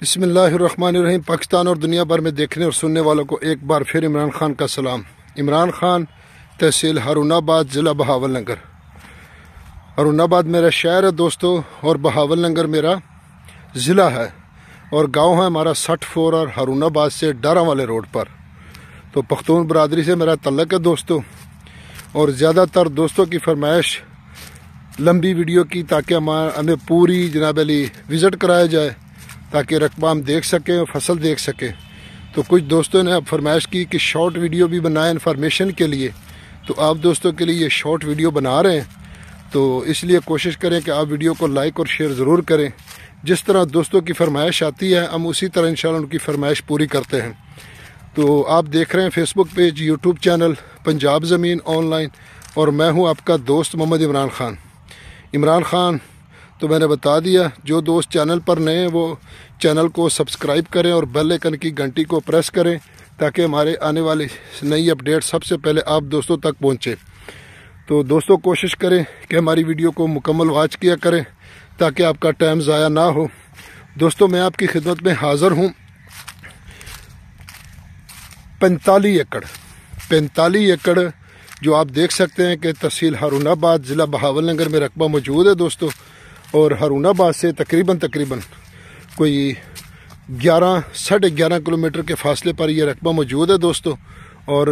بسم اللہ الرحمن الرحیم۔ پاکستان اور دنیا بھر میں دیکھنے اور سننے والوں کو ایک بار پھر عمران خان کا سلام۔ عمران خان، تحصیل ہارون آباد، ضلع بہاول نگر۔ ہارون آباد میرا شہر ہے دوستو، اور بہاول نگر میرا ضلع ہے، اور گاؤں ہے ہمارا 64 اور ہارون آباد سے ڈارا والے روڈ پر۔ تو پختون برادری سے میرا تعلق ہے دوستو، اور زیادہ تر دوستوں کی فرمائش لمبی ویڈیو کی، تاکہ ہمیں پوری جناب علی وزٹ کرایا جائے، تاکہ رقبہ ہم دیکھ سکیں اور فصل دیکھ سکیں۔ تو کچھ دوستوں نے اب فرمائش کی کہ شارٹ ویڈیو بھی بنائیں انفارمیشن کے لیے، تو آپ دوستوں کے لیے یہ شارٹ ویڈیو بنا رہے ہیں۔ تو اس لیے کوشش کریں کہ آپ ویڈیو کو لائک اور شیئر ضرور کریں۔ جس طرح دوستوں کی فرمائش آتی ہے ہم اسی طرح انشاءاللہ ان کی فرمائش پوری کرتے ہیں۔ تو آپ دیکھ رہے ہیں فیس بک پیج، یوٹیوب چینل پنجاب زمین آن لائن، اور میں ہوں آپ کا دوست محمد عمران خان۔ عمران خان تو میں نے بتا دیا، جو دوست چینل پر نئے ہیں وہ چینل کو سبسکرائب کریں اور بیل آئکن کی گھنٹی کو پریس کریں، تاکہ ہمارے آنے والی نئی اپڈیٹ سب سے پہلے آپ دوستوں تک پہنچے۔ تو دوستوں کوشش کریں کہ ہماری ویڈیو کو مکمل واچ کیا کریں، تاکہ آپ کا ٹائم ضائع نہ ہو۔ دوستوں میں آپ کی خدمت میں حاضر ہوں 45 ایکڑ جو آپ دیکھ سکتے ہیں کہ تحصیل ہارون آباد، ضلع بہاول نگر میں رقبہ موجود ہے دوستو، اور ہارون آباد سے تقریباً کوئی 11-11.5 کلومیٹر کے فاصلے پر یہ رقبہ موجود ہے دوستو۔ اور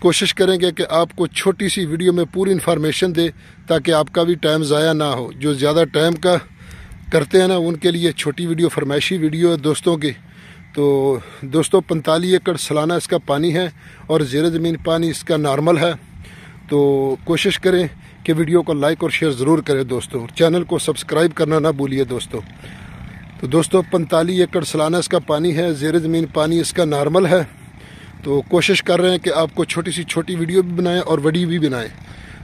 کوشش کریں گے کہ آپ کو چھوٹی سی ویڈیو میں پوری انفارمیشن دے، تاکہ آپ کا بھی ٹائم ضائع نہ ہو۔ جو زیادہ ٹائم کا کرتے ہیں نا، ان کے لیے چھوٹی ویڈیو فرمائشی ویڈیو ہے دوستوں کی۔ تو دوستو 45 ایکڑ سالانہ اس کا پانی ہے، اور زیر زمین پانی اس کا نارمل ہے۔ تو کوشش کریں کہ ویڈیو کو لائک اور شیئر ضرور کریں دوستو، چینل کو سبسکرائب کرنا نہ بھولیے دوستو۔ تو دوستو 45 ایکڑ سالانہ اس کا پانی ہے، زیر زمین پانی اس کا نارمل ہے۔ تو کوشش کر رہے ہیں کہ آپ کو چھوٹی ویڈیو بھی بنائیں اور بڑی بھی بنائیں۔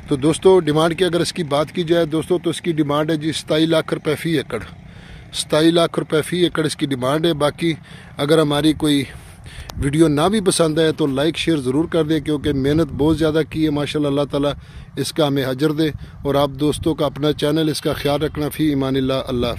تو دوستو ڈیمانڈ کی اگر اس کی بات کی جائے دوستو، تو اس کی ڈیمانڈ ہے 27 لاکھ روپے فی ایکڑ۔ 27 لاکھ روپے فی ایکڑ اس کی ڈیمانڈ ہے۔ باقی اگر ہماری کوئی ویڈیو نہ بھی پسند ہے تو لائک شیئر ضرور کر دیں، کیونکہ محنت بہت زیادہ کی ہے ماشاءاللہ۔ اللہ تعالیٰ اس کا ہمیں اجر دے، اور آپ دوستوں کا اپنا چینل اس کا خیال رکھنا۔ فی امان اللہ۔ اللہ